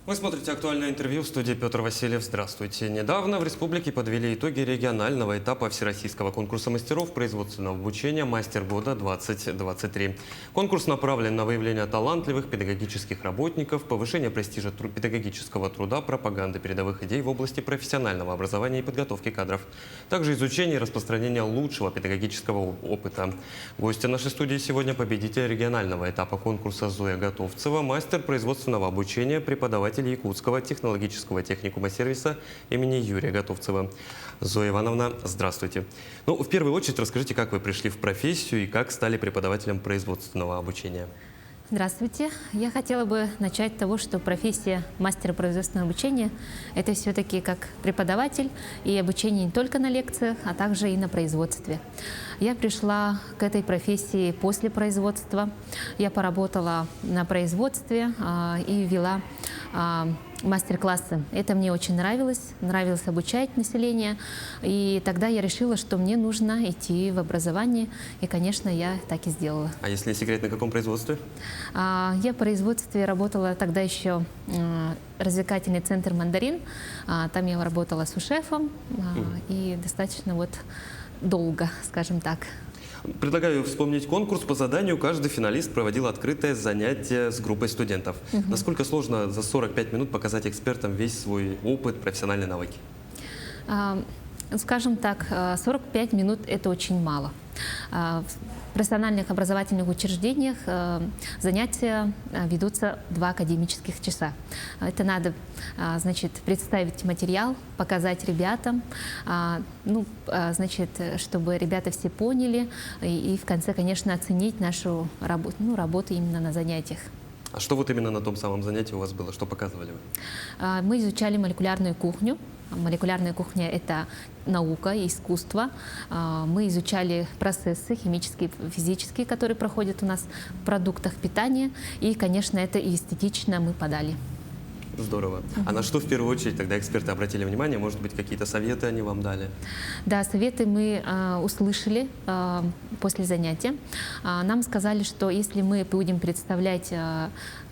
Вы смотрите «Актуальное интервью», в студии Петр Васильев. Здравствуйте. Недавно в республике подвели итоги регионального этапа Всероссийского конкурса мастеров производственного обучения «Мастер года-2023». Конкурс направлен на выявление талантливых педагогических работников, повышение престижа педагогического труда, пропаганды передовых идей в области профессионального образования и подготовки кадров, также изучение и распространение лучшего педагогического опыта. Гостья нашей студии сегодня победитель регионального этапа конкурса Зоя Готовцева, мастер производственного обучения, преподаватель Якутского технологического техникума сервиса имени Юрия Готовцева. Зоя Ивановна, здравствуйте. В первую очередь расскажите, как вы пришли в профессию и как стали преподавателем производственного обучения. Здравствуйте. Я хотела бы начать с того, что профессия мастера производственного обучения – это все-таки как преподаватель и обучение не только на лекциях, а также и на производстве. Я пришла к этой профессии после производства. Я поработала на производстве и вела мастер-классы. Это мне очень нравилось обучать население. И тогда я решила, что мне нужно идти в образование. И, конечно, я так и сделала. А если не секрет, на каком производстве? Я в производстве работала тогда еще развлекательный центр «Мандарин». Там я работала сous-шефом и достаточно долго, скажем так. Предлагаю вспомнить конкурс. По заданию каждый финалист проводил открытое занятие с группой студентов. Насколько сложно за 45 минут показать экспертам весь свой опыт, профессиональные навыки? Скажем так, 45 минут – это очень мало. В профессиональных образовательных учреждениях занятия ведутся 2 академических часа. Это надо, представить материал, показать ребятам, чтобы ребята все поняли и в конце, конечно, оценить нашу работу именно на занятиях. А что именно на том самом занятии у вас было? Что показывали вы? Мы изучали молекулярную кухню. Молекулярная кухня – это наука, искусство. Мы изучали процессы химические, физические, которые проходят у нас в продуктах питания. И, конечно, это и эстетично мы подали. Здорово. А на что в первую очередь тогда эксперты обратили внимание? Может быть, какие-то советы они вам дали? Да, советы мы услышали после занятия. Нам сказали, что если мы будем представлять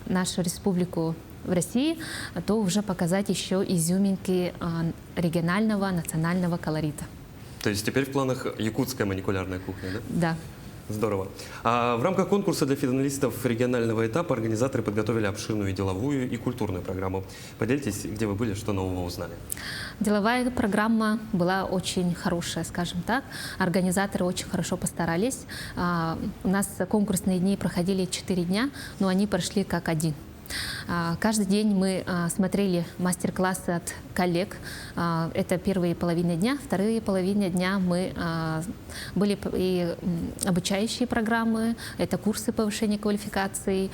нашу республику в России, то уже показать еще изюминки регионального, национального колорита. То есть теперь в планах якутская молекулярная кухня, да? Да. Здорово. А в рамках конкурса для финалистов регионального этапа организаторы подготовили обширную деловую и культурную программу. Поделитесь, где вы были, что нового узнали? Деловая программа была очень хорошая, скажем так. Организаторы очень хорошо постарались. У нас конкурсные дни проходили 4 дня, но они прошли как один. Каждый день мы смотрели мастер-классы от коллег. Это первые половины дня. Вторые половины дня мы были и обучающие программы. Это курсы повышения квалификации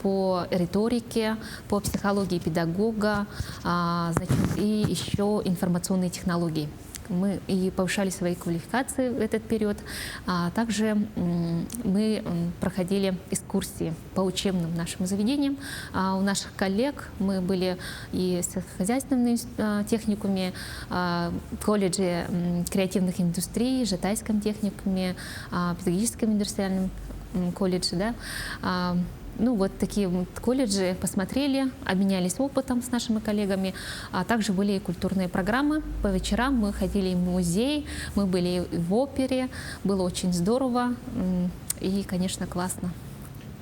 по риторике, по психологии педагога и еще информационные технологии. Мы и повышали свои квалификации в этот период. Также мы проходили экскурсии по учебным нашим заведениям. У наших коллег мы были и в сельскохозяйственном техникуме, в колледже креативных индустрий, Житайском техникуме, педагогическом индустриальном колледже. Такие колледжи посмотрели, обменялись опытом с нашими коллегами, а также были и культурные программы. По вечерам мы ходили в музей, мы были и в опере, было очень здорово и, конечно, классно.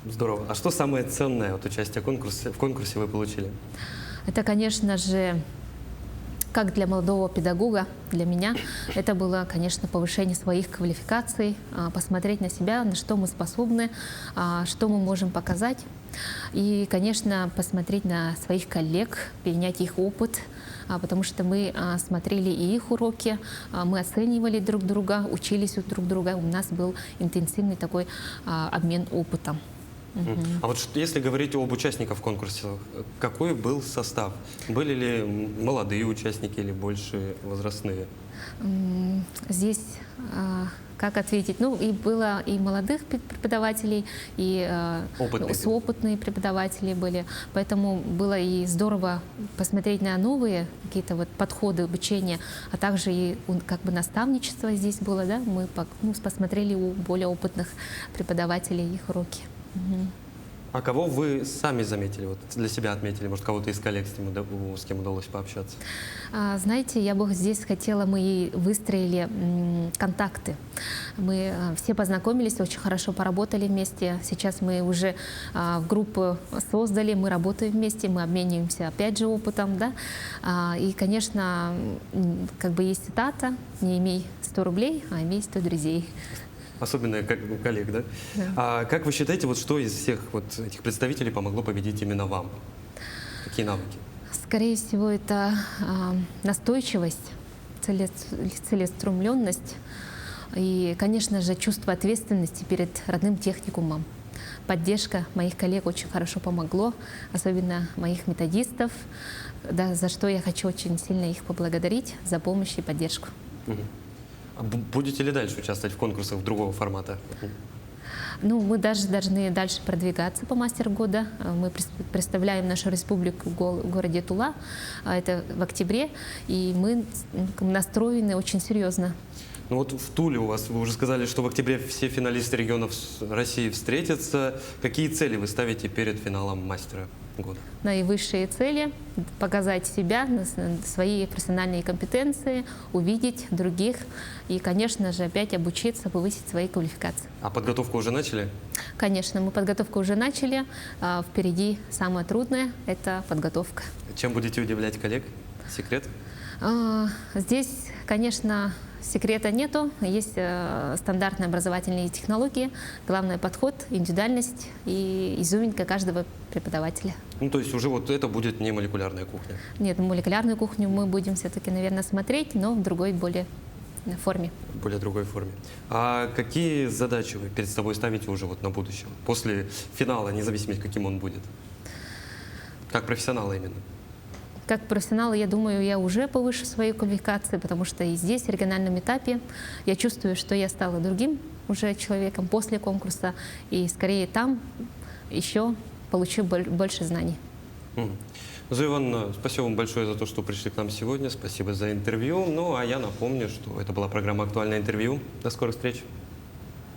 Здорово. А что самое ценное от участия в конкурсе вы получили? Это, конечно же, как для молодого педагога, для меня, это было, конечно, повышение своих квалификаций, посмотреть на себя, на что мы способны, что мы можем показать. И, конечно, посмотреть на своих коллег, перенять их опыт, потому что мы смотрели и их уроки, мы оценивали друг друга, учились у друг друга. У нас был интенсивный такой обмен опытом. А если говорить об участниках конкурса, какой был состав? Были ли молодые участники или больше возрастные? Здесь, как ответить, и было и молодых преподавателей, и опытные преподаватели были. Поэтому было и здорово посмотреть на новые какие-то подходы обучения, а также и наставничество здесь было. Да? Мы посмотрели у более опытных преподавателей их уроки. А кого вы сами заметили, вот для себя отметили? Может, кого-то из коллег, с кем удалось пообщаться? Знаете, я бы здесь хотела, мы и выстроили контакты. Мы все познакомились, очень хорошо поработали вместе. Сейчас мы уже группу создали, мы работаем вместе, мы обмениваемся опять же опытом, да. И, конечно, как бы есть цитата: не имей 100 рублей, а имей 100 друзей. Особенно как у коллег, да? Да. А как вы считаете, вот что из всех вот этих представителей помогло победить именно вам? Какие навыки? Скорее всего, это настойчивость, целеустремленность и, конечно же, чувство ответственности перед родным техникумом. Поддержка моих коллег очень хорошо помогло, особенно моих методистов, да, за что я хочу очень сильно их поблагодарить за помощь и поддержку. А будете ли дальше участвовать в конкурсах другого формата? Ну, мы даже должны дальше продвигаться по мастеру года. Мы представляем нашу республику в городе Тула, это в октябре, и мы настроены очень серьезно. Ну вот в Туле у вас, вы уже сказали, что в октябре все финалисты регионов России встретятся. Какие цели вы ставите перед финалом мастера года? Наивысшие цели – показать себя, свои профессиональные компетенции, увидеть других и, конечно же, опять обучиться, повысить свои квалификации. А подготовку уже начали? Конечно, мы подготовку уже начали. Впереди самое трудное – это подготовка. Чем будете удивлять коллег? Секрет? Здесь, конечно, секрета нету. Есть стандартные образовательные технологии. Главный подход, индивидуальность и изюминка каждого преподавателя. Ну, то есть уже вот это будет не молекулярная кухня? Нет, молекулярную кухню мы будем все-таки, наверное, смотреть, но в другой, более форме. В более другой форме. А какие задачи вы перед собой ставите уже вот на будущее? После финала, независимо, каким он будет? Как профессионала именно? Как профессионал, я думаю, я уже повышу свои квалификации, потому что и здесь, в региональном этапе, я чувствую, что я стала другим уже человеком после конкурса, и скорее там еще получу больше знаний. Зоя Ивановна, спасибо вам большое за то, что пришли к нам сегодня. Спасибо за интервью. Ну, а я напомню, что это была программа «Актуальное интервью». До скорых встреч.